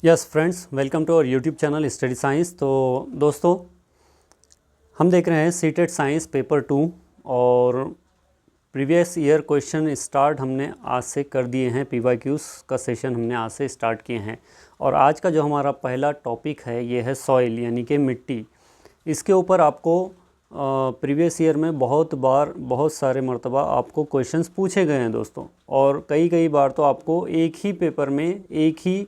Yes friends, welcome to our YouTube channel study science. तो दोस्तों, हम देख रहे हैं सीटेट साइंस पेपर 2 और प्रीवियस ईयर क्वेश्चन स्टार्ट हमने आज से कर दिए हैं। पीवाईक्यूज़ का सेशन हमने आज से स्टार्ट किए हैं और आज का जो हमारा पहला टॉपिक है ये है सॉइल यानी कि मिट्टी। इसके ऊपर आपको प्रीवियस ईयर में बहुत सारे मर्तबा आपको क्वेश्चंस पूछे गए हैं दोस्तों, और कई बार तो आपको एक ही पेपर में एक ही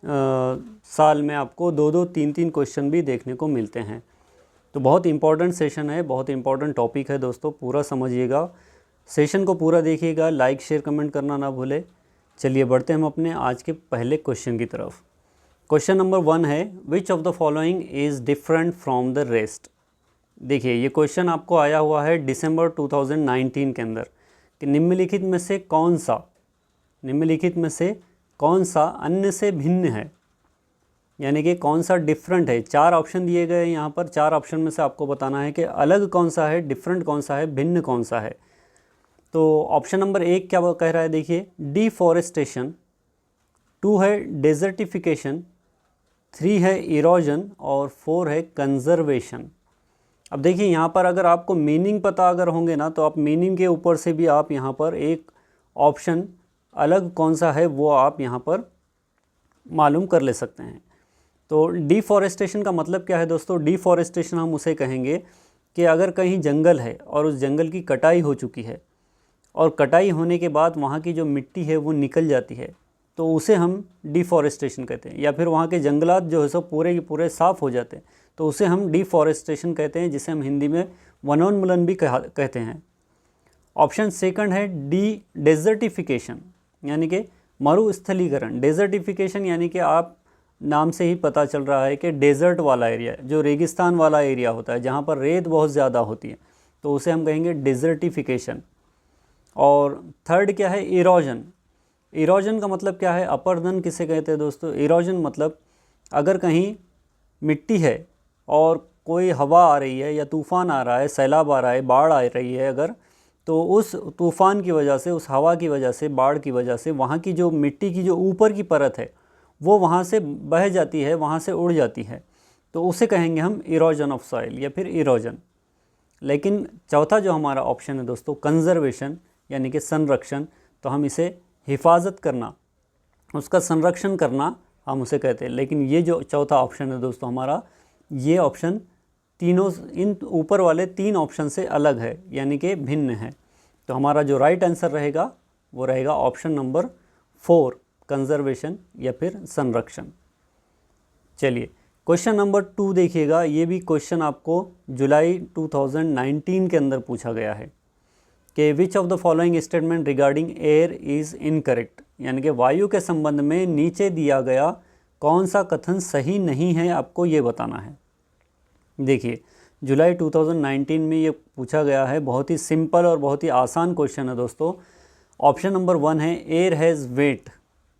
साल में आपको 2-3 क्वेश्चन भी देखने को मिलते हैं। तो बहुत इंपॉर्टेंट सेशन है, बहुत इंपॉर्टेंट टॉपिक है दोस्तों, पूरा समझिएगा, सेशन को पूरा देखिएगा, लाइक शेयर कमेंट करना ना भूले। चलिए बढ़ते हैं हम अपने आज के पहले क्वेश्चन की तरफ। क्वेश्चन नंबर 1 है, which of the following is different from the rest. देखिए, ये क्वेश्चन आपको आया हुआ है दिसंबर 2019 के अंदर कि निम्नलिखित में से कौन सा अन्य से भिन्न है, यानी कि कौन सा डिफरेंट है। 4 ऑप्शन दिए गए हैं यहाँ पर। 4 ऑप्शन में से आपको बताना है कि अलग कौन सा है, डिफरेंट कौन सा है, भिन्न कौन सा है। तो ऑप्शन नंबर 1 क्या कह रहा है, देखिए, डिफॉरेस्टेशन, 2 है डेजर्टिफिकेशन, 3 है इरोजन और 4 है कंजर्वेशन। अब देखिए, यहाँ पर अगर आपको मीनिंग पता अगर होंगे ना, तो आप मीनिंग के ऊपर से भी आप यहाँ पर एक ऑप्शन अलग कौन सा है वो आप यहाँ पर मालूम कर ले सकते हैं। तो डिफॉरेस्टेशन का मतलब क्या है दोस्तों? डिफॉरेस्टेशन हम उसे कहेंगे कि अगर कहीं जंगल है और उस जंगल की कटाई हो चुकी है और कटाई होने के बाद वहाँ की जो मिट्टी है वो निकल जाती है, तो उसे हम डिफॉरेस्टेशन कहते हैं। या फिर वहाँ के जंगलात जो है सो पूरे के पूरे साफ़ हो जाते हैं, तो उसे हम डिफॉरेस्टेशन कहते हैं, जिसे हम हिंदी में वनोन्मूलन भी कहते हैं। ऑप्शन सेकंड है डेजर्टिफिकेशन, यानी कि मरुस्थलीकरण। डेजर्टिफिकेशन यानी कि आप नाम से ही पता चल रहा है कि डेजर्ट वाला एरिया, जो रेगिस्तान वाला एरिया होता है, जहाँ पर रेत बहुत ज़्यादा होती है, तो उसे हम कहेंगे डेजर्टिफिकेशन। और थर्ड क्या है, इरोजन। इरोजन का मतलब क्या है, अपरदन किसे कहते हैं दोस्तों? इरोजन मतलब अगर कहीं मिट्टी है और कोई हवा आ रही है या तूफ़ान आ रहा है, सैलाब आ रहा है, बाढ़ आ रही है अगर, तो उस तूफ़ान की वजह से, उस हवा की वजह से, बाढ़ की वजह से वहाँ की जो मिट्टी की जो ऊपर की परत है वो वहाँ से बह जाती है, वहाँ से उड़ जाती है, तो उसे कहेंगे हम इरोजन ऑफ सॉइल या फिर इरोजन। लेकिन चौथा जो हमारा ऑप्शन है दोस्तों, कंजर्वेशन यानी कि संरक्षण, तो हम इसे हिफाजत करना, उसका संरक्षण करना हम उसे कहते हैं। लेकिन ये जो चौथा ऑप्शन है दोस्तों हमारा, ये ऑप्शन तीनों इन ऊपर वाले 3 ऑप्शन से अलग है, यानी कि भिन्न है। तो हमारा जो राइट आंसर रहेगा वो रहेगा ऑप्शन नंबर 4, कंजर्वेशन या फिर संरक्षण। चलिए क्वेश्चन नंबर 2 देखिएगा। ये भी क्वेश्चन आपको जुलाई 2019 के अंदर पूछा गया है कि विच of the following statement regarding air is incorrect, यानी कि वायु के संबंध में नीचे दिया गया कौन सा कथन सही नहीं है, आपको ये बताना है। देखिए, जुलाई 2019 में ये पूछा गया है, बहुत ही सिंपल और बहुत ही आसान क्वेश्चन है दोस्तों। ऑप्शन नंबर 1 है, एयर हैज़ वेट।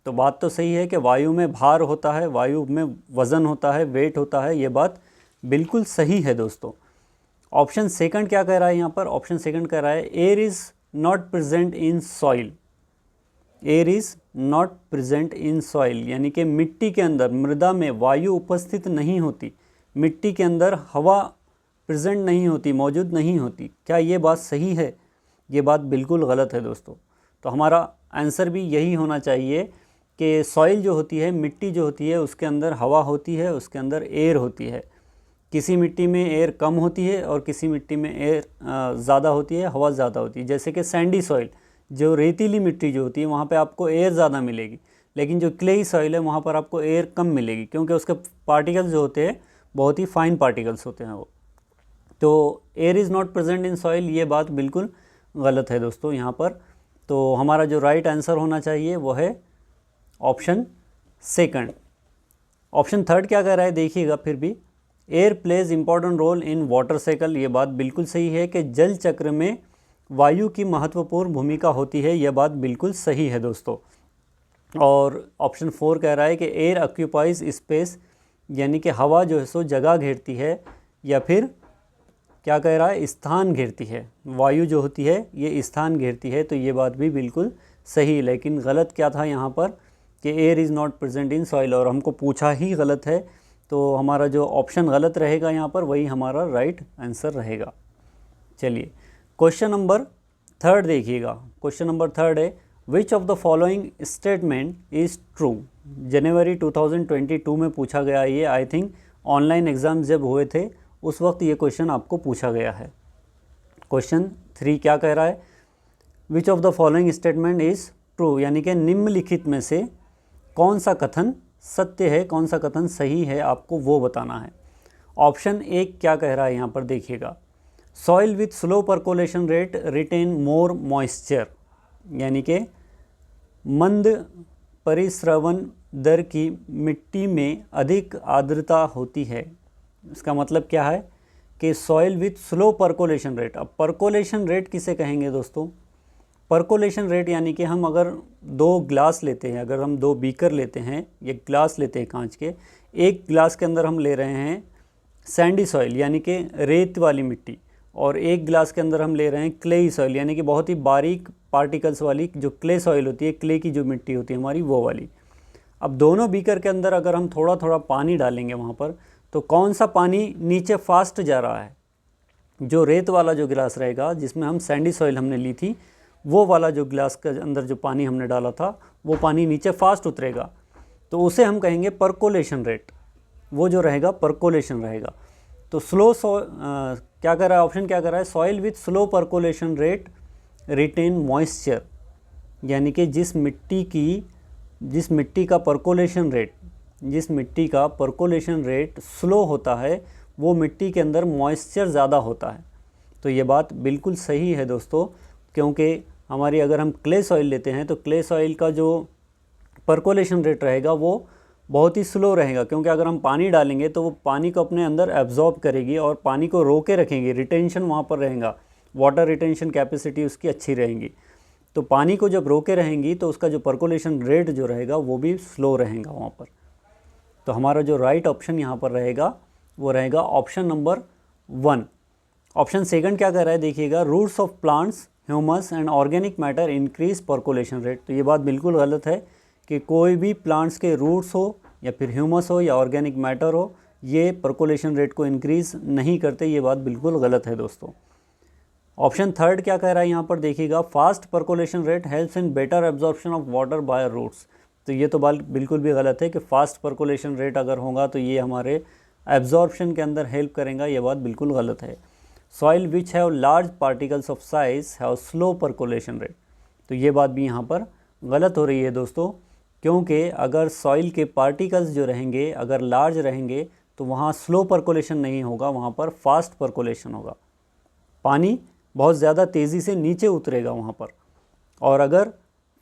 तो बात तो सही है कि वायु में भार होता है, वायु में वज़न होता है, वेट होता है, ये बात बिल्कुल सही है दोस्तों। ऑप्शन सेकंड क्या कह रहा है यहाँ पर? ऑप्शन सेकंड कह रहा है, air is not present in soil. Air is not present in soil यानी कि मिट्टी के अंदर, मृदा में वायु उपस्थित नहीं होती, मिट्टी के अंदर हवा प्रेजेंट नहीं होती, मौजूद नहीं होती। क्या ये बात सही है? ये बात बिल्कुल गलत है दोस्तों। तो हमारा आंसर भी यही होना चाहिए कि सॉइल जो होती है, मिट्टी जो होती है, उसके अंदर हवा होती है, उसके अंदर एयर होती है। किसी मिट्टी में एयर कम होती है और किसी मिट्टी में एयर ज़्यादा होती है, हवा ज़्यादा होती है। जैसे कि सैंडी सॉइल, जो रेतीली मिट्टी जो होती है, वहाँ पे आपको एयर ज़्यादा मिलेगी, लेकिन जो क्लेई सॉइल है वहाँ पर आपको एयर कम मिलेगी, क्योंकि उसके पार्टिकल्स जो होते हैं बहुत ही फाइन पार्टिकल्स होते हैं वो। तो air is not present in soil, ये बात बिल्कुल गलत है दोस्तों यहाँ पर। तो हमारा जो राइट आंसर होना चाहिए वो है ऑप्शन सेकंड। ऑप्शन थर्ड क्या कह रहा है, देखिएगा फिर भी, air plays important role in water cycle. ये बात बिल्कुल सही है कि जल चक्र में वायु की महत्वपूर्ण भूमिका होती है, यह बात बिल्कुल सही है दोस्तों। और ऑप्शन 4 कह रहा है कि एयर ऑक्यूपाइज स्पेस, यानी कि हवा जो है सो जगह घेरती है, या फिर क्या कह रहा है, स्थान घेरती है। वायु जो होती है ये स्थान घेरती है, तो ये बात भी बिल्कुल सही। लेकिन गलत क्या था यहाँ पर कि air is not present in soil, और हमको पूछा ही गलत है, तो हमारा जो ऑप्शन गलत रहेगा यहाँ पर वही हमारा राइट आंसर रहेगा। चलिए क्वेश्चन नंबर थर्ड देखिएगा। क्वेश्चन नंबर थर्ड है, which of the following statement is true. जनवरी 2022 में पूछा गया ये, आई थिंक ऑनलाइन एग्ज़ाम जब हुए थे उस वक्त ये क्वेश्चन आपको पूछा गया है। क्वेश्चन 3 क्या कह रहा है, which of the following statement is true, यानी कि निम्नलिखित में से कौन सा कथन सत्य है, कौन सा कथन सही है, आपको वो बताना है। ऑप्शन 1 क्या कह रहा है यहाँ पर देखिएगा, soil with slow percolation rate retain more moisture, यानी कि मंद परिस्रवण दर की मिट्टी में अधिक आर्द्रता होती है। इसका मतलब क्या है कि soil with slow percolation rate. अब परकोलेशन रेट किसे कहेंगे दोस्तों, परकोलेशन रेट यानी कि हम अगर 2 ग्लास लेते हैं, अगर हम 2 बीकर लेते हैं, एक ग्लास लेते हैं कांच के, एक ग्लास के अंदर हम ले रहे हैं सैंडी सॉइल यानी कि रेत वाली मिट्टी, और एक ग्लास के अंदर हम ले रहे हैं क्लेई सॉइल यानी कि बहुत ही बारीक पार्टिकल्स वाली जो क्ले सॉइल होती है, क्ले की जो मिट्टी होती है हमारी, वो वाली। अब दोनों बीकर के अंदर अगर हम थोड़ा थोड़ा पानी डालेंगे वहाँ पर, तो कौन सा पानी नीचे फास्ट जा रहा है, जो रेत वाला जो गिलास रहेगा जिसमें हम सैंडी सॉइल हमने ली थी, वो वाला जो गिलास के अंदर जो पानी हमने डाला था वो पानी नीचे फास्ट उतरेगा, तो उसे हम कहेंगे परकोलेशन रेट, वो जो रहेगा परकोलेशन रहेगा। तो स्लो क्या कर रहा है, ऑप्शन क्या कर रहा है, soil with slow percolation rate retain moisture, यानी कि जिस मिट्टी का परकोलेशन रेट स्लो होता है वो मिट्टी के अंदर मॉइस्चर ज़्यादा होता है। तो ये बात बिल्कुल सही है दोस्तों, क्योंकि हमारी अगर हम क्ले सॉइल लेते हैं तो क्ले सॉइल का जो परकोलेशन रेट रहेगा वो बहुत ही स्लो रहेगा, क्योंकि अगर हम पानी डालेंगे तो वो पानी को अपने अंदर एब्जॉर्ब करेगी और पानी को रोके रखेंगी, रिटेंशन वहाँ पर रहेगा, वाटर रिटेंशन कैपेसिटी उसकी अच्छी रहेगी। तो पानी को जब रोके रहेंगी तो उसका जो परकोलेशन रेट जो रहेगा वो भी स्लो रहेगा वहाँ पर। तो हमारा जो राइट ऑप्शन यहाँ पर रहेगा वो रहेगा ऑप्शन नंबर 1। ऑप्शन सेकंड क्या कह रहा है देखिएगा, roots of plants humus and organic matter increase percolation rate. तो ये बात बिल्कुल गलत है कि कोई भी प्लांट्स के रूट्स हो या फिर ह्यूमस हो या ऑर्गेनिक मैटर हो, ये परकोलेशन रेट को इंक्रीज़ नहीं करते, ये बात बिल्कुल गलत है दोस्तों। ऑप्शन थर्ड क्या कह रहा है यहाँ पर देखिएगा, fast percolation rate helps in better absorption of water by roots. तो ये तो बात बिल्कुल भी गलत है कि फास्ट परकोलेशन रेट अगर होगा तो ये हमारे एब्जॉर्प्शन के अंदर हेल्प करेगा, ये बात बिल्कुल गलत है। Soil which have large particles of size have slow percolation rate. तो ये बात भी यहाँ पर गलत हो रही है दोस्तों, क्योंकि अगर सॉइल के पार्टिकल्स जो रहेंगे अगर लार्ज रहेंगे तो वहाँ स्लो परकोलेशन नहीं होगा, वहाँ पर फास्ट परकोलेशन होगा, पानी बहुत ज़्यादा तेज़ी से नीचे उतरेगा वहाँ पर। और अगर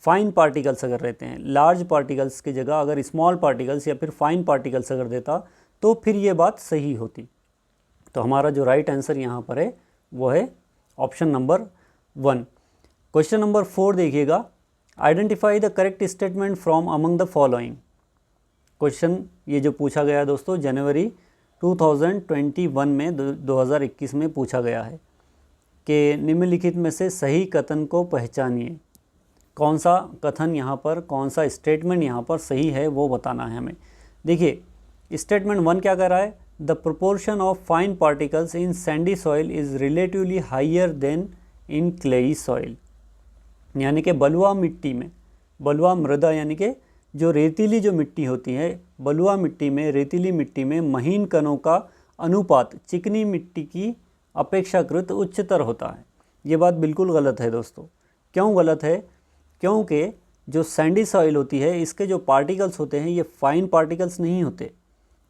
फाइन पार्टिकल्स अगर रहते हैं, लार्ज पार्टिकल्स की जगह अगर स्मॉल पार्टिकल्स या फिर फाइन पार्टिकल्स अगर देता तो फिर ये बात सही होती। तो हमारा जो राइट आंसर यहाँ पर है वो है ऑप्शन नंबर 1। क्वेश्चन नंबर 4 देखिएगा, identify the correct statement from among the following. Question ये जो पूछा गया है दोस्तों जनवरी 2021 में 2021 में पूछा गया है कि निम्नलिखित में से सही कथन को पहचानिए। कौन सा कथन यहाँ पर, कौन सा स्टेटमेंट यहाँ पर सही है वो बताना है हमें। देखिए स्टेटमेंट 1 क्या कर रहा है, the proportion of fine particles in sandy soil is relatively higher than in clayey soil, यानी कि बलुआ मिट्टी में, बलुआ मृदा यानी कि जो रेतीली जो मिट्टी होती है, बलुआ मिट्टी में, रेतीली मिट्टी में महीन कणों का अनुपात चिकनी मिट्टी की अपेक्षाकृत उच्चतर होता है। ये बात बिल्कुल गलत है दोस्तों। क्यों गलत है, क्योंकि जो सैंडी सॉइल होती है इसके जो पार्टिकल्स होते हैं ये फाइन पार्टिकल्स नहीं होते,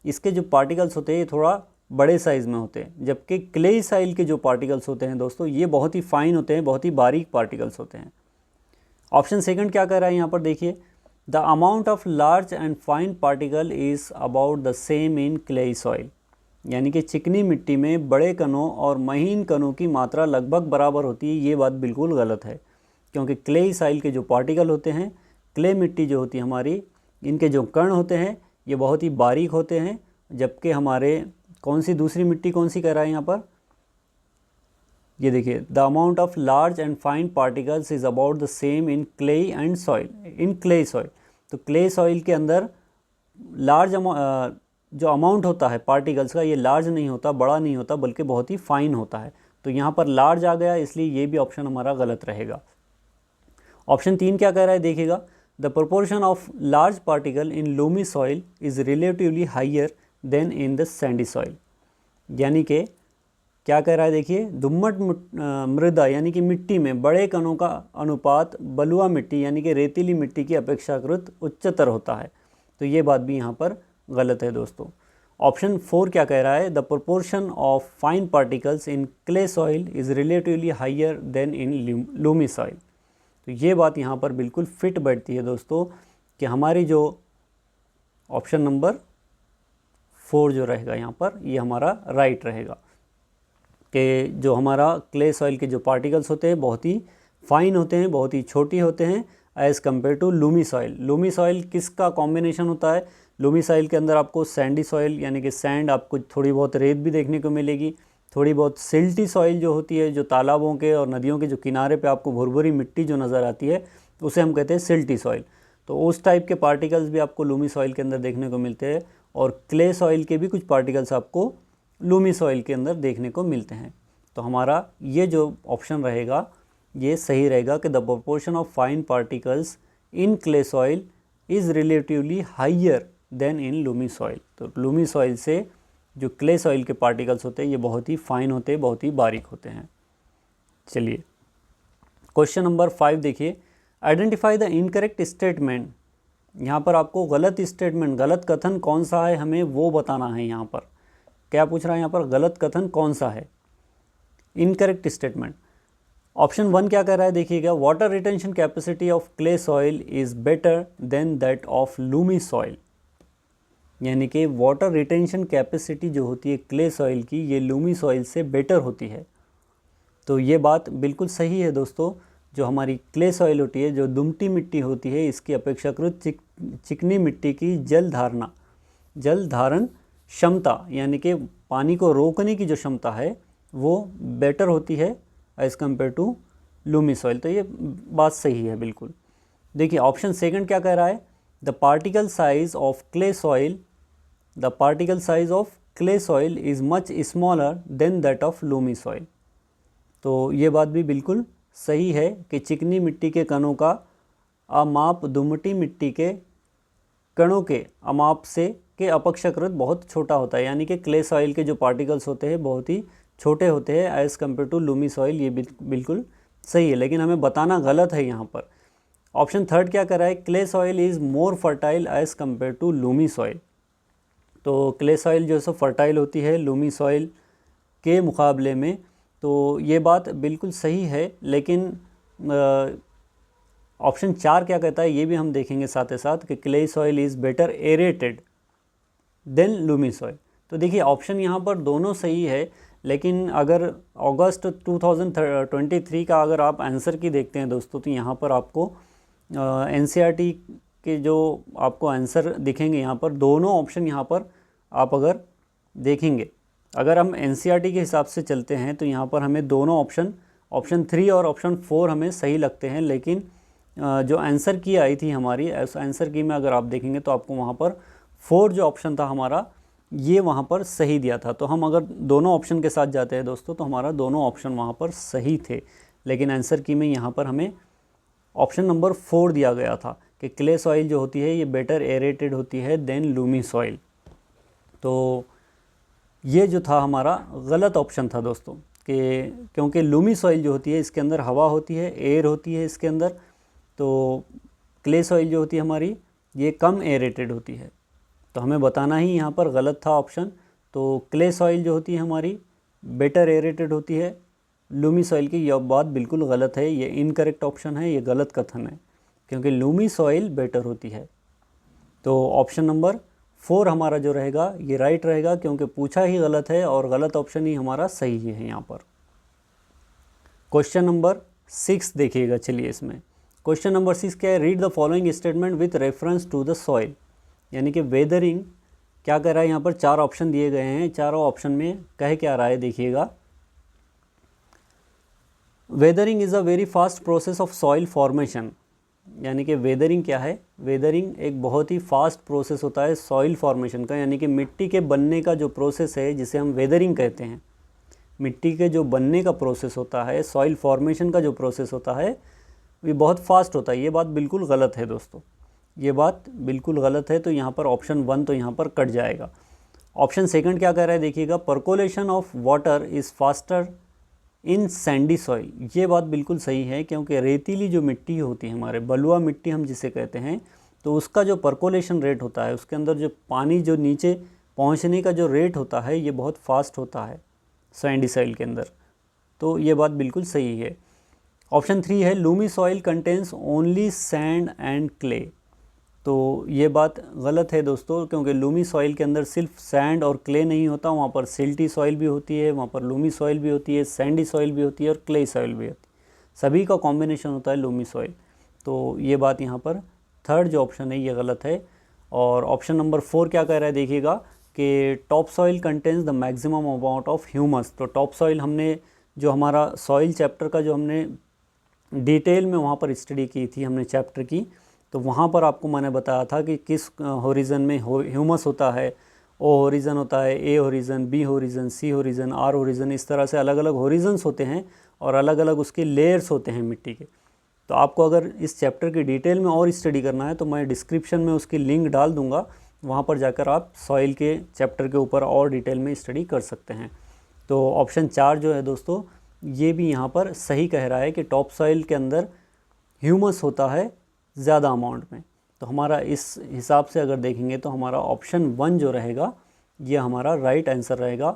इसके जो पार्टिकल्स होते हैं ये थोड़ा बड़े साइज़ में होते हैं, जबकि क्लेई सॉइल के जो पार्टिकल्स होते हैं दोस्तों ये बहुत ही फाइन होते हैं, बहुत ही बारीक पार्टिकल्स होते हैं। ऑप्शन सेकंड क्या कर रहा है यहाँ पर देखिए, the amount of large and fine particle is about the same in clayey soil, यानी कि चिकनी मिट्टी में बड़े कणों और महीन कणों की मात्रा लगभग बराबर होती है। ये बात बिल्कुल गलत है, क्योंकि क्लेई सॉइल के जो पार्टिकल होते हैं, क्ले मिट्टी जो होती है हमारी, इनके जो कण होते हैं ये बहुत ही बारीक होते हैं, जबकि हमारे कौन सी दूसरी मिट्टी कौन सी कह रहा है यहाँ पर, ये देखिए the amount of large and fine particles is about the same in clayey and soil, in clayey soil. तो क्ले सॉइल के अंदर लार्ज जो अमाउंट होता है पार्टिकल्स का, ये लार्ज नहीं होता, बड़ा नहीं होता, बल्कि बहुत ही फाइन होता है। तो यहाँ पर लार्ज आ गया, इसलिए ये भी ऑप्शन हमारा गलत रहेगा। ऑप्शन 3 क्या कह रहा है देखिएगा, the proportion of large particle in loamy soil is relatively higher than in the sandy soil. यानी कि क्या कह रहा है देखिए, दुम्मट मृदा यानी कि मिट्टी में बड़े कणों का अनुपात बलुआ मिट्टी यानी कि रेतीली मिट्टी की अपेक्षाकृत उच्चतर होता है। तो ये बात भी यहाँ पर गलत है दोस्तों। ऑप्शन 4 क्या कह रहा है, the proportion of fine particles in clay soil is relatively higher than in loamy soil. तो ये बात यहाँ पर बिल्कुल फिट बैठती है दोस्तों कि हमारी जो ऑप्शन नंबर 4 जो रहेगा यहाँ पर, ये हमारा राइट रहेगा कि जो हमारा क्ले सॉइल के जो पार्टिकल्स होते हैं बहुत ही फाइन होते हैं, बहुत ही छोटी होते हैं as compare to loamy soil. Loamy soil किसका कॉम्बिनेशन होता है, लूमी सॉइल के अंदर आपको सैंडी सॉइल यानी कि सैंड, आपको थोड़ी बहुत रेत भी देखने को मिलेगी, थोड़ी बहुत सिल्टी सॉइल जो होती है, जो तालाबों के और नदियों के जो किनारे पे आपको भुरभुरी मिट्टी जो नज़र आती है उसे हम कहते हैं सिल्टी सॉइल। तो उस टाइप के पार्टिकल्स भी आपको लूमी सॉइल के अंदर देखने को मिलते हैं, और क्ले सॉइल के भी कुछ पार्टिकल्स आपको लूमी सॉइल के अंदर देखने को मिलते हैं। तो हमारा ये जो ऑप्शन रहेगा ये सही रहेगा कि the proportion of fine particles in clay soil is relatively higher than in loamy soil. तो लूमी सॉइल से जो क्ले सॉइल के पार्टिकल्स होते हैं ये बहुत ही फाइन होते हैं, बहुत ही बारीक होते हैं। चलिए क्वेश्चन नंबर 5 देखिए, आइडेंटिफाई द इनकरेक्ट स्टेटमेंट। यहाँ पर आपको गलत स्टेटमेंट, गलत कथन कौन सा है हमें वो बताना है। यहाँ पर क्या पूछ रहा है, यहाँ पर गलत कथन कौन सा है, इनकरेक्ट स्टेटमेंट। ऑप्शन 1 क्या कह रहा है देखिएगा, water retention capacity of clay soil is better than that of Lumi soil. यानी कि वाटर रिटेंशन कैपेसिटी जो होती है क्ले सॉइल की, ये लूमी सॉइल से बेटर होती है। तो ये बात बिल्कुल सही है दोस्तों। जो हमारी क्ले सॉइल होती है, जो दुमटी मिट्टी होती है, इसकी अपेक्षाकृत चिकनी मिट्टी की जल धारण क्षमता यानी कि पानी को रोकने की जो क्षमता है वो बेटर होती है as compare to loamy soil. तो ये बात सही है बिल्कुल। देखिए ऑप्शन 2 क्या कह रहा है, the particle size of clay soil is much smaller than that of Lumi soil. तो ये बात भी बिल्कुल सही है कि चिकनी मिट्टी के कणों का अमाप दुमटी मिट्टी के कणों के अमाप से के अपेक्षाकृत बहुत छोटा होता है। यानी कि क्ले सॉइल के जो पार्टिकल्स होते हैं बहुत ही छोटे होते हैं as compare to loamy soil. ये बिल्कुल सही है, लेकिन हमें बताना गलत है यहाँ पर। ऑप्शन 3 क्या कर रहा है, clay soil is more fertile as compare to loamy soil. तो क्ले सॉइल जो है फर्टाइल होती है लूमी सॉइल के मुकाबले में। तो ये बात बिल्कुल सही है, लेकिन ऑप्शन 4 क्या कहता है ये भी हम देखेंगे साथ ही साथ कि clay soil is better aerated than loamy soil. तो देखिए ऑप्शन यहाँ पर दोनों सही है, लेकिन अगर अगस्त 2023 का अगर आप आंसर की देखते हैं दोस्तों, तो यहाँ पर आपको NCERT के जो आपको आंसर दिखेंगे यहाँ पर दोनों ऑप्शन, यहाँ पर आप अगर देखेंगे, अगर हम NCERT के हिसाब से चलते हैं तो यहाँ पर हमें दोनों ऑप्शन 3 और ऑप्शन 4 हमें सही लगते हैं। लेकिन जो आंसर की आई थी हमारी, आंसर की में अगर आप देखेंगे तो आपको वहाँ पर 4 जो ऑप्शन था हमारा, ये वहाँ पर सही दिया था। तो हम अगर दोनों ऑप्शन के साथ जाते हैं दोस्तों तो हमारा दोनों ऑप्शन वहाँ पर सही थे, लेकिन आंसर की में यहाँ पर हमें ऑप्शन नंबर 4 दिया गया था कि क्ले सॉइल जो होती है ये बेटर एरेटेड होती है देन लूमी सॉइल। तो ये जो था हमारा गलत ऑप्शन था दोस्तों, कि क्योंकि लूमी सॉइल जो होती है इसके अंदर हवा होती है, एयर होती है इसके अंदर। तो क्ले सॉइल जो होती है हमारी ये कम एरेटेड होती है। तो हमें बताना ही यहाँ पर गलत था ऑप्शन। तो क्ले सॉइल जो होती है हमारी बेटर एरेटेड होती है लूमी सॉइल की, यह बात बिल्कुल गलत है, ये इनकरेक्ट ऑप्शन है, ये गलत कथन है, क्योंकि लूमी सॉइल बेटर होती है। तो ऑप्शन नंबर 4 हमारा जो रहेगा ये राइट रहेगा, क्योंकि पूछा ही गलत है और गलत ऑप्शन ही हमारा सही है यहाँ पर। क्वेश्चन नंबर 6 देखिएगा। चलिए इसमें क्वेश्चन नंबर 6 क्या है, read the following statement with reference to the soil. यानी कि वेदरिंग क्या कर रहा है, यहाँ पर 4 ऑप्शन दिए गए हैं, चारों ऑप्शन में कह क्या रहा है देखिएगा। Weathering is a very fast process of soil formation. यानी कि वेदरिंग क्या है, वेदरिंग एक बहुत ही फास्ट प्रोसेस होता है सॉइल फॉर्मेशन का, यानी कि मिट्टी के बनने का जो प्रोसेस है जिसे हम वेदरिंग कहते हैं। मिट्टी के जो बनने का प्रोसेस होता है, सॉइल फॉर्मेशन का जो प्रोसेस होता है, ये बहुत फास्ट होता है। ये बात बिल्कुल गलत है दोस्तों, ये बात बिल्कुल गलत है। तो यहाँ पर ऑप्शन 1 तो यहाँ पर कट जाएगा। ऑप्शन सेकंड क्या कह रहा है देखिएगा, percolation of water is faster in sandy soil. ये बात बिल्कुल सही है, क्योंकि रेतीली जो मिट्टी होती है, हमारे बलुआ मिट्टी हम जिसे कहते हैं, तो उसका जो परकोलेशन रेट होता है, उसके अंदर जो पानी जो नीचे पहुंचने का जो रेट होता है, ये बहुत फास्ट होता है सैंडी सॉइल के अंदर। तो ये बात बिल्कुल सही है। ऑप्शन 3 है Lumi soil contains only sand and clay. तो ये बात गलत है दोस्तों, क्योंकि लूमी सॉइल के अंदर सिर्फ सैंड और क्ले नहीं होता, वहाँ पर सिल्टी सॉइल भी होती है, वहाँ पर लूमी सॉइल भी होती है, सैंडी सॉइल भी होती है और क्ले सॉइल भी होती है। सभी का कॉम्बिनेशन होता है लूमी सॉइल। तो ये बात यहाँ पर थर्ड जो ऑप्शन है ये गलत है। और ऑप्शन नंबर 4 क्या कह रहा है देखिएगा कि top soil contains the maximum amount of humus. तो टॉप सॉइल हमने जो हमारा सॉइल चैप्टर का जो हमने डिटेल में वहाँ पर स्टडी की थी हमने चैप्टर की, तो वहाँ पर आपको मैंने बताया था कि किस होरिज़न में ह्यूमस होता है। ओ होरिज़न होता है, ए Horizon, B Horizon, C Horizon, are Horizon, इस तरह से अलग अलग होरिज़न्स होते हैं और अलग अलग उसके लेयर्स होते हैं मिट्टी के। तो आपको अगर इस चैप्टर की डिटेल में और स्टडी करना है तो मैं डिस्क्रिप्शन में उसकी लिंक डाल दूँगा, वहाँ पर जाकर आप सॉइल के चैप्टर के ऊपर और डिटेल में स्टडी कर सकते हैं। तो ऑप्शन 4 जो है दोस्तों, ये भी यहाँ पर सही कह रहा है कि टॉप सॉइल के अंदर ह्यूमस होता है ज़्यादा अमाउंट में। तो हमारा इस हिसाब से अगर देखेंगे तो हमारा ऑप्शन 1 जो रहेगा ये हमारा राइट आंसर रहेगा,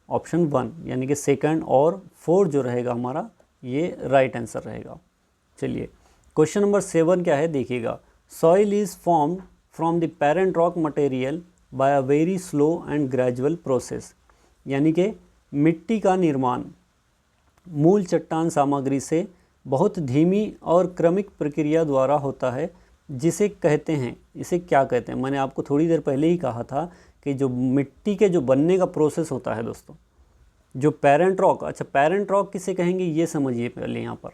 ऑप्शन 1, यानी कि सेकंड और 4 जो रहेगा हमारा ये राइट आंसर रहेगा। चलिए क्वेश्चन नंबर 7 क्या है देखिएगा, soil is formed from the parent rock material by a very slow and gradual process. यानी कि मिट्टी का निर्माण मूल चट्टान सामग्री से बहुत धीमी और क्रमिक प्रक्रिया द्वारा होता है, जिसे कहते हैं, इसे क्या कहते हैं, मैंने आपको थोड़ी देर पहले ही कहा था कि जो मिट्टी के जो बनने का प्रोसेस होता है दोस्तों, जो पेरेंट रॉक, अच्छा पेरेंट रॉक किसे कहेंगे ये समझिए पहले। यहाँ पर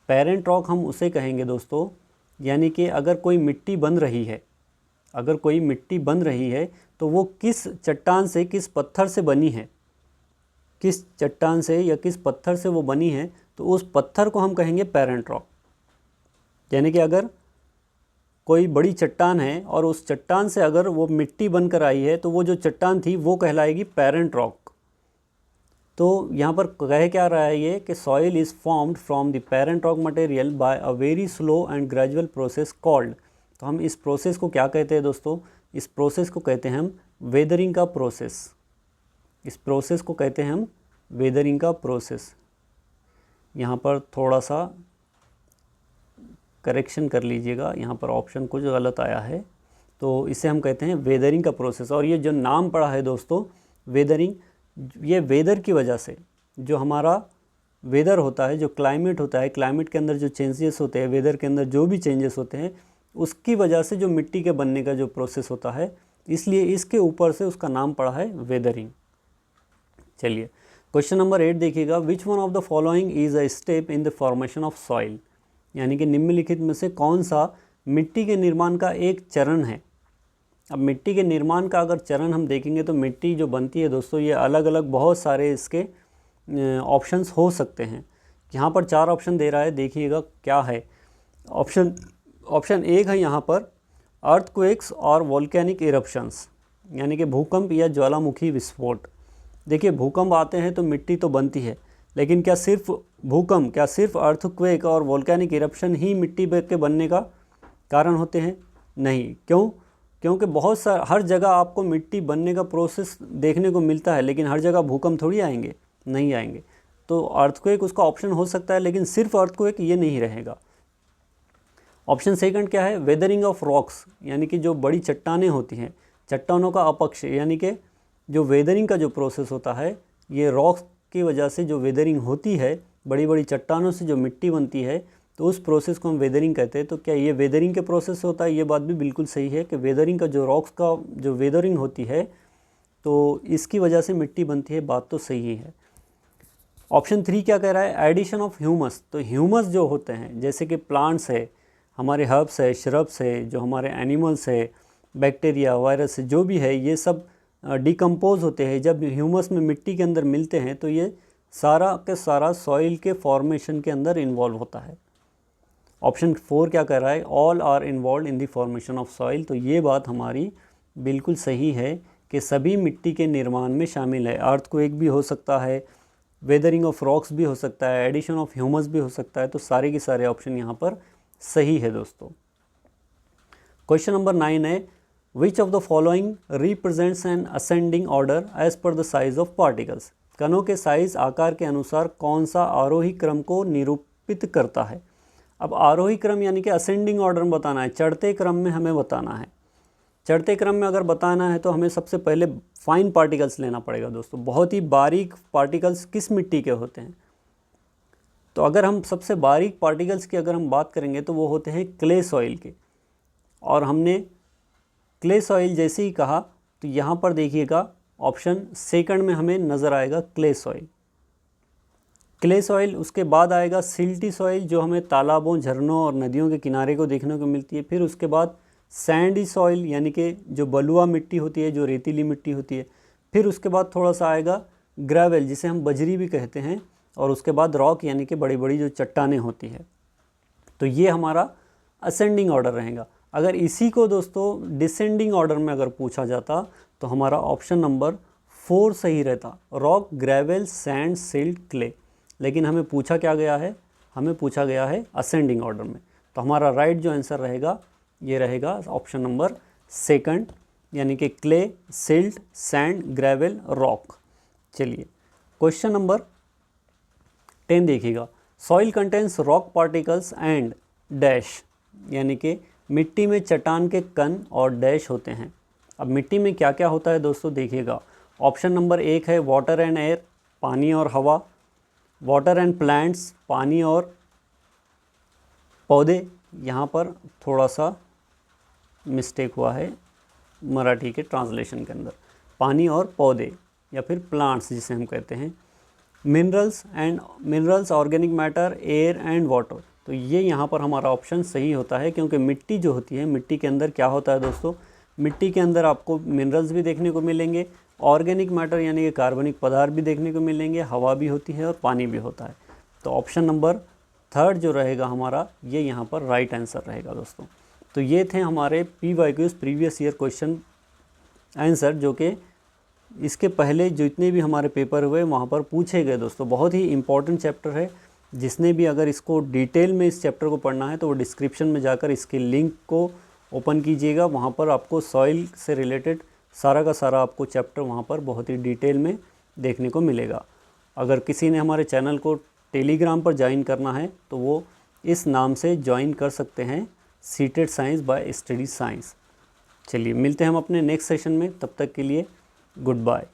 पेरेंट रॉक हम उसे कहेंगे दोस्तों, यानी कि अगर कोई मिट्टी बन रही है, अगर कोई मिट्टी बन रही है तो वो किस चट्टान से, किस पत्थर से बनी है, किस चट्टान से या किस पत्थर से वो बनी है, तो उस पत्थर को हम कहेंगे पेरेंट रॉक। यानी कि अगर कोई बड़ी चट्टान है और उस चट्टान से अगर वो मिट्टी बनकर आई है तो वो जो चट्टान थी वो कहलाएगी पेरेंट रॉक। तो यहाँ पर कह क्या रहा है ये कि soil is formed from the parent rock material by a very slow and gradual process called. तो हम इस प्रोसेस को क्या कहते हैं दोस्तों, इस प्रोसेस को कहते हैं हम वेदरिंग का प्रोसेस। इस प्रोसेस को कहते हैं हम वेदरिंग का प्रोसेस। यहाँ पर थोड़ा सा करेक्शन कर लीजिएगा, यहाँ पर ऑप्शन कुछ गलत आया है, तो इसे हम कहते हैं वेदरिंग का प्रोसेस। और ये जो नाम पड़ा है दोस्तों वेदरिंग, ये वेदर की वजह से, जो हमारा वेदर होता है, जो क्लाइमेट होता है, क्लाइमेट के अंदर जो चेंजेस होते हैं, वेदर के अंदर जो भी चेंजेस होते हैं, उसकी वजह से जो मिट्टी के बनने का जो प्रोसेस होता है, इसलिए इसके ऊपर से उसका नाम पड़ा है वेदरिंग। चलिए क्वेश्चन नंबर 8 देखिएगा, which one of the following is a step in the formation of soil. यानी कि निम्नलिखित में से कौन सा मिट्टी के निर्माण का एक चरण है। अब मिट्टी के निर्माण का अगर चरण हम देखेंगे तो मिट्टी जो बनती है दोस्तों, ये अलग अलग बहुत सारे इसके ऑप्शंस हो सकते हैं। यहाँ पर 4 ऑप्शन दे रहा है, देखिएगा क्या है। ऑप्शन 1 है यहाँ पर अर्थक्वेक्स और वोल्केनिक इरप्शंस, यानी कि भूकंप या ज्वालामुखी विस्फोट। देखिए भूकंप आते हैं तो मिट्टी तो बनती है, लेकिन क्या सिर्फ भूकंप, क्या सिर्फ अर्थक्वेक और वोल्केनिक इरप्शन ही मिट्टी के बनने का कारण होते हैं? नहीं। क्यों? क्योंकि बहुत सारा हर जगह आपको मिट्टी बनने का प्रोसेस देखने को मिलता है, लेकिन हर जगह भूकंप थोड़ी आएंगे, नहीं आएंगे। तो अर्थक्वेक उसका ऑप्शन हो सकता है, लेकिन सिर्फ अर्थक्वेक ये नहीं रहेगा। ऑप्शन सेकंड क्या है, वेदरिंग ऑफ रॉक्स, यानी कि जो बड़ी चट्टानें होती हैं, चट्टानों का अपक्ष, यानी कि जो वेदरिंग का जो प्रोसेस होता है, ये रॉक्स की वजह से जो वेदरिंग होती है, बड़ी बड़ी चट्टानों से जो मिट्टी बनती है, तो उस प्रोसेस को हम वेदरिंग कहते हैं। तो क्या ये वेदरिंग के प्रोसेस से होता है? ये बात भी बिल्कुल सही है कि वेदरिंग का जो रॉक्स का जो वेदरिंग होती है तो इसकी वजह से मिट्टी बनती है, बात तो सही है। ऑप्शन 3 क्या कह रहा है, एडिशन ऑफ ह्यूमस। तो ह्यूमस जो होते हैं, जैसे कि प्लांट्स है हमारे हर्ब्स है, श्रब्स है, जो हमारे एनिमल्स है, बैक्टीरिया, वायरस जो भी है, ये सब डिकम्पोज होते हैं। जब ह्यूमस में मिट्टी के अंदर मिलते हैं तो ये सारा के सारा सॉइल के फॉर्मेशन के अंदर इन्वॉल्व होता है। ऑप्शन 4 क्या कर रहा है, all are involve in the formation of soil. तो ये बात हमारी बिल्कुल सही है कि सभी मिट्टी के निर्माण में शामिल है। अर्थक्वेक भी हो सकता है, वेदरिंग ऑफ रॉक्स भी हो सकता है, एडिशन ऑफ ह्यूमस भी हो सकता है। तो सारे के सारे ऑप्शन यहाँ पर सही है दोस्तों। क्वेश्चन नंबर 9 है, which of the following represents an ascending order as per the size of particles. कणों के साइज आकार के अनुसार कौन सा आरोही क्रम को निरूपित करता है। अब आरोही क्रम यानी कि असेंडिंग ऑर्डर में बताना है, चढ़ते क्रम में हमें बताना है। चढ़ते क्रम में अगर बताना है तो हमें सबसे पहले फाइन पार्टिकल्स लेना पड़ेगा दोस्तों। बहुत ही बारीक पार्टिकल्स किस मिट्टी के होते हैं, तो अगर हम सबसे बारीक पार्टिकल्स की अगर हम बात करेंगे तो वो होते हैं क्ले सॉइल के। और हमने क्ले सॉइल जैसे ही कहा तो यहाँ पर देखिएगा ऑप्शन सेकंड में हमें नज़र आएगा क्ले सॉइल। क्ले सॉइल, उसके बाद आएगा सिल्टी सॉइल जो हमें तालाबों, झरनों और नदियों के किनारे को देखने को मिलती है। फिर उसके बाद सैंडी सॉइल यानी कि जो बलुआ मिट्टी होती है, जो रेतीली मिट्टी होती है। फिर उसके बाद थोड़ा सा आएगा ग्रेवल जिसे हम बजरी भी कहते हैं। और उसके बाद रॉक यानी कि बड़ी बड़ी जो चट्टानें होती है। तो ये हमारा असेंडिंग ऑर्डर रहेगा। अगर इसी को दोस्तों डिसेंडिंग ऑर्डर में अगर पूछा जाता तो हमारा ऑप्शन नंबर 4 सही रहता, rock, gravel, sand, silt, clay. लेकिन हमें पूछा क्या गया है, हमें पूछा गया है असेंडिंग ऑर्डर में। तो हमारा राइट जो आंसर रहेगा ये रहेगा ऑप्शन नंबर सेकंड, यानी कि clay, silt, sand, gravel, rock. चलिए क्वेश्चन नंबर 10 देखिएगा, soil contains rock particles and dash, यानी कि मिट्टी में चट्टान के कण और डैश होते हैं। अब मिट्टी में क्या क्या होता है दोस्तों देखिएगा। ऑप्शन नंबर 1 है वाटर एंड एयर, पानी और हवा। वाटर एंड प्लांट्स, पानी और पौधे। यहाँ पर थोड़ा सा मिस्टेक हुआ है मराठी के ट्रांसलेशन के अंदर, पानी और पौधे या फिर प्लांट्स जिसे हम कहते हैं। Minerals, organic matter, air and water. तो ये यहाँ पर हमारा ऑप्शन सही होता है, क्योंकि मिट्टी जो होती है, मिट्टी के अंदर क्या होता है दोस्तों, मिट्टी के अंदर आपको मिनरल्स भी देखने को मिलेंगे, ऑर्गेनिक मैटर यानी कि कार्बनिक पदार्थ भी देखने को मिलेंगे, हवा भी होती है और पानी भी होता है। तो ऑप्शन नंबर 3 जो रहेगा हमारा, ये यहाँ पर राइट आंसर रहेगा दोस्तों। तो ये थे हमारे PYQs previous year question answer, जो कि इसके पहले जितने भी हमारे पेपर हुए वहाँ पर पूछे गए दोस्तों। बहुत ही इंपॉर्टेंट चैप्टर है। जिसने भी अगर इसको डिटेल में इस चैप्टर को पढ़ना है तो वो डिस्क्रिप्शन में जाकर इसके लिंक को ओपन कीजिएगा। वहाँ पर आपको सॉइल से रिलेटेड सारा का सारा आपको चैप्टर वहाँ पर बहुत ही डिटेल में देखने को मिलेगा। अगर किसी ने हमारे चैनल को टेलीग्राम पर ज्वाइन करना है तो वो इस नाम से ज्वाइन कर सकते हैं, seated science by study science. चलिए मिलते हैं हम अपने नेक्स्ट सेशन में, तब तक के लिए गुड बाय।